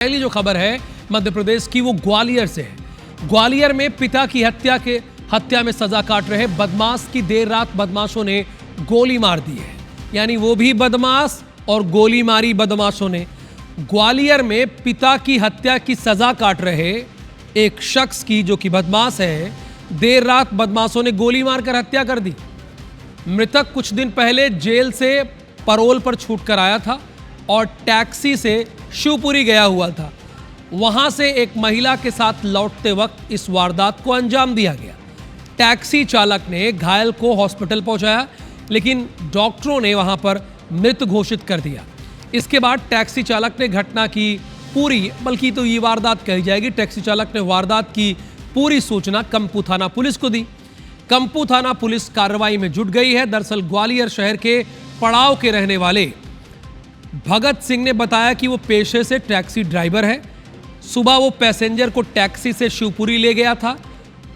पहली जो खबर है मध्य प्रदेश की वो ग्वालियर से है। ग्वालियर में पिता की हत्या में सजा काट रहे बदमाश की देर रात बदमाशों ने गोली मार दी है। यानी वो भी बदमाश और गोली मारी बदमाशों ने। ग्वालियर में पिता की हत्या की सजा काट रहे एक शख्स की, जो कि बदमाश है, देर रात बदमाशों ने गोली मारकर हत्या कर दी। मृतक कुछ दिन पहले जेल से पैरोल पर छूट कर आया था और टैक्सी से शिवपुरी गया हुआ था। वहां से एक महिला के साथ लौटते वक्त इस वारदात को अंजाम दिया गया। टैक्सी चालक ने घायल को हॉस्पिटल पहुंचाया, लेकिन डॉक्टरों ने वहां पर मृत घोषित कर दिया। इसके बाद टैक्सी चालक ने घटना की पूरी, बल्कि तो ये वारदात कही जाएगी, टैक्सी चालक ने वारदात की पूरी सूचना कंपू थाना पुलिस को दी। कंपू थाना पुलिस कार्रवाई में जुट गई है। दरअसल ग्वालियर शहर के पड़ाव के रहने वाले भगत सिंह ने बताया कि वो पेशे से टैक्सी ड्राइवर है। सुबह वो पैसेंजर को टैक्सी से शिवपुरी ले गया था।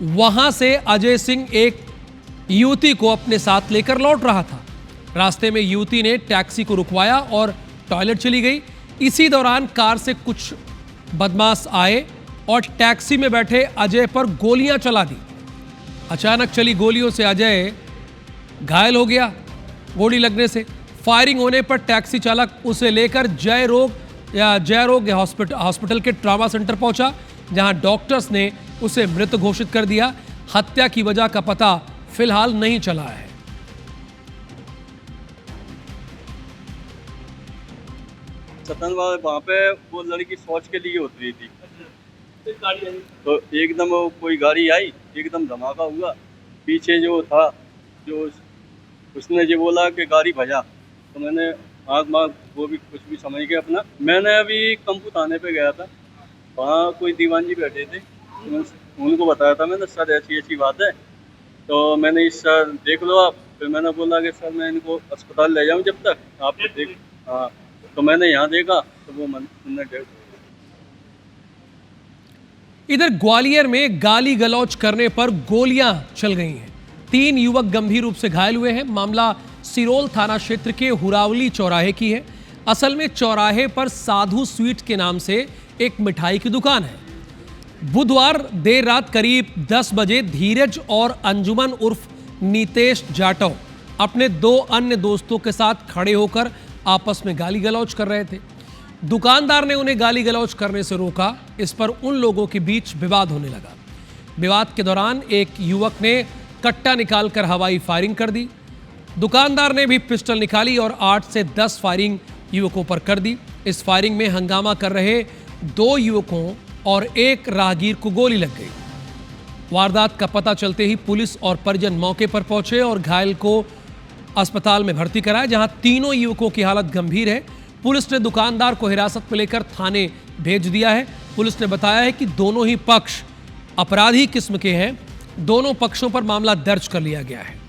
वहां से अजय सिंह एक युवती को अपने साथ लेकर लौट रहा था। रास्ते में युवती ने टैक्सी को रुकवाया और टॉयलेट चली गई। इसी दौरान कार से कुछ बदमाश आए और टैक्सी में बैठे अजय पर गोलियां चला दी। अचानक चली गोलियों से अजय घायल हो गया। गोली लगने से फायरिंग होने पर टैक्सी चालक उसे लेकर जय रोग हॉस्पिटल के ट्रॉमा सेंटर पहुंचा, जहां डॉक्टर्स ने उसे मृत घोषित कर दिया। हत्या की वजह का पता फिलहाल नहीं चला है। सतनवा वहाँ पे वो लड़की शौच के लिए उतरी थी, तो एकदम कोई गाड़ी आई, एकदम धमाका हुआ। पीछे जो था, जो उसने जो बोला कि गाड़ी भजा, तो मैंने आँख वो भी कुछ भी समझ गया अपना। मैंने अभी कंपू थाने पे गया था, वहाँ कोई दीवान जी बैठे थे, उनको बताया था मैंने, सर ऐसी ऐसी बात है, तो मैंने इस सर देख लो आप। फिर मैंने बोला कि सर मैं इनको अस्पताल ले जाऊँ जब तक आप देख। हाँ, तो मैंने यहाँ देखा तो वो उन्होंने डेथ। इधर ग्वालियर में गाली गलौज करने पर गोलियां चल गई हैं। 3 युवक गंभीर रूप से घायल हुए हैं। मामला सिरोल थाना क्षेत्र के हुरावली चौराहे की है। असल में चौराहे पर साधु स्वीट के नाम से एक मिठाई की दुकान है। बुधवार देर रात करीब 10 बजे धीरज और अंजुमन उर्फ नीतेश जाटव अपने 2 अन्य दोस्तों के साथ खड़े होकर आपस में गाली गलौज कर रहे थे। दुकानदार ने उन्हें गाली गलौज करने से रोका। इस पर उन लोगों के बीच विवाद होने लगा। विवाद के दौरान एक युवक ने कट्टा निकालकर हवाई फायरिंग कर दी। दुकानदार ने भी पिस्टल निकाली और 8 से 10 फायरिंग युवकों पर कर दी। इस फायरिंग में हंगामा कर रहे 2 युवकों और एक राहगीर को गोली लग गई। वारदात का पता चलते ही पुलिस और परिजन मौके पर पहुंचे और घायल को अस्पताल में भर्ती कराया, जहां तीनों युवकों की हालत गंभीर है। पुलिस ने दुकानदार को हिरासत में लेकर थाने भेज दिया है। पुलिस ने बताया है कि दोनों ही पक्ष अपराधी किस्म के हैं। दोनों पक्षों पर मामला दर्ज कर लिया गया है।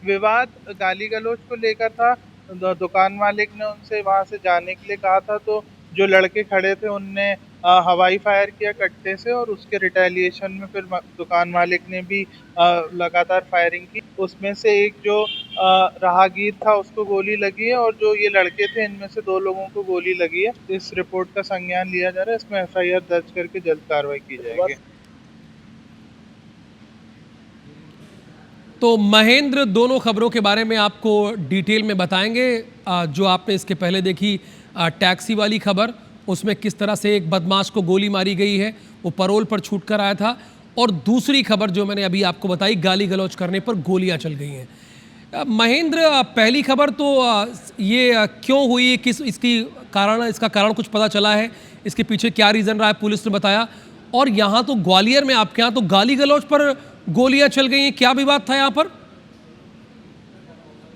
विवाद गाली गलौज को लेकर था। दुकान मालिक ने उनसे वहां से जाने के लिए कहा था, तो जो लड़के खड़े थे उनने हवाई फायर किया कट्टे से, और उसके रिटेलिएशन में फिर दुकान मालिक ने भी लगातार फायरिंग की। उसमें से एक जो राहगीर था उसको गोली लगी है, और जो ये लड़के थे इनमें से 2 लोगों को गोली लगी है। इस रिपोर्ट का संज्ञान लिया जा रहा है। इसमें FIR दर्ज करके जल्द कार्रवाई की जाएगी। तो महेंद्र, दोनों खबरों के बारे में आपको डिटेल में बताएंगे। जो आपने इसके पहले देखी टैक्सी वाली खबर, उसमें किस तरह से एक बदमाश को गोली मारी गई है, वो पैरोल पर छूट कर आया था, और दूसरी खबर जो मैंने अभी आपको बताई, गाली गलौज करने पर गोलियां चल गई हैं। महेंद्र, पहली खबर तो ये क्यों हुई, इसका कारण कुछ पता चला है? इसके पीछे क्या रीज़न रहा है, पुलिस ने बताया? और यहाँ तो ग्वालियर में आपके यहाँ तो गाली गलौज पर गोलियां चल गई हैं, क्या विवाद था यहाँ पर?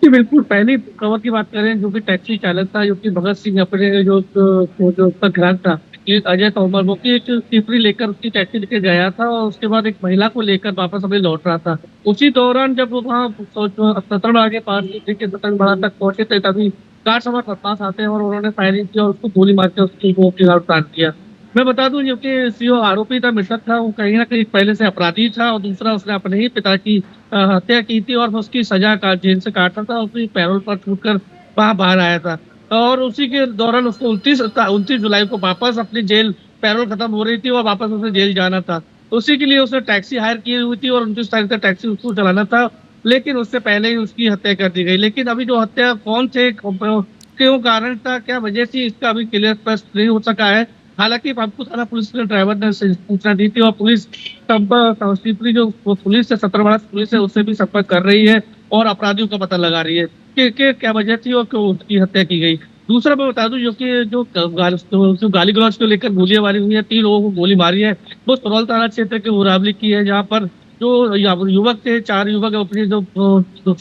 जी बिल्कुल, पहली खबर की बात करें, जो कि टैक्सी चालक था, जो कि भगत सिंह अपने जो उसका ग्राहक था, एक अजय तोमर, वो की एक शिवपुरी लेकर उसकी टैक्सी लेकर गया था, और उसके बाद एक महिला को लेकर वापस अभी लौट रहा था। उसी दौरान जब वो वहाँ सतनबाड़ा के पास सतनबाड़ा तक पहुंचे थे, तभी 4 सवार बदमाश आते हैं और उन्होंने फायरिंग की और उसको गोली मार के उसको गिरफ्तार किया। मैं बता दूं, जो कि जो आरोपी था, मृतक था, वो कहीं ना कहीं पहले से अपराधी था, और दूसरा उसने अपने ही पिता की हत्या की थी और उसकी सजा जेल से काटा था, उसकी पैरोल पर छूटकर वहां बाहर आया था। और उसी के दौरान उसको 29 जुलाई को वापस अपनी जेल पैरोल खत्म हो रही थी और वापस उसे जेल जाना था। उसी के लिए उसने टैक्सी हायर की हुई थी और 29 तारीख तक टैक्सी उसको चलाना था, लेकिन उससे पहले ही उसकी हत्या कर दी गई। लेकिन अभी जो हत्या कौन थे, क्यों कारण था, क्या वजह थी, इसका अभी क्लियर स्पष्ट नहीं हो सका है। हालांकि पामपू थाना पुलिस के ड्राइवर ने सूचना दी थी और पुलिस शिवपुरी जो पुलिस है, 17 पुलिस है, उससे भी संपर्क कर रही है और अपराधियों का पता लगा रही है कि क्या वजह थी और क्यों उसकी हत्या की गई। दूसरा मैं बता दूं, जो गाली गलौज को लेकर गोलीबारी हुई है, 3 लोगों को गोली मारी है, वो सुरौल थाना क्षेत्र के मुरावली की है, जहाँ पर जो युवक थे, 4 युवक अपनी जो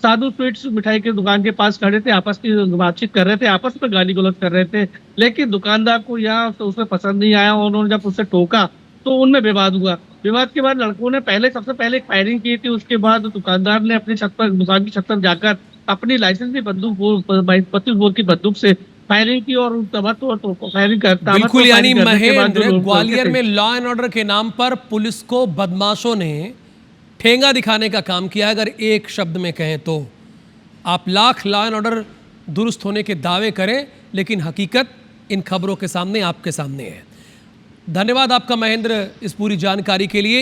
साधु स्वीट्स मिठाई की दुकान के पास खड़े थे, आपस की बातचीत कर रहे थे, आपस में गाली गलौज कर रहे थे। लेकिन दुकानदार को यह तो उसमें पसंद नहीं आया और उन्होंने जब उससे टोका तो उनमें विवाद हुआ। विवाद के बाद लड़कों ने सबसे पहले एक फायरिंग की थी। उसके बाद दुकानदार ने अपनी छत पर, दुकान की छत पर जाकर अपनी लाइसेंस की बंदूक 32 बोर की बंदूक से फायरिंग की और फायरिंग करता बिल्कुल, यानी महेंद्र, लोग ग्वालियर में लॉ एंड ऑर्डर के नाम पर पुलिस को बदमाशों ने ठेंगा दिखाने का काम किया। अगर एक शब्द में कहें तो आप लाख लॉ एंड ऑर्डर दुरुस्त होने के दावे करें, लेकिन हकीकत इन खबरों के सामने, आपके सामने है। धन्यवाद आपका महेंद्र इस पूरी जानकारी के लिए।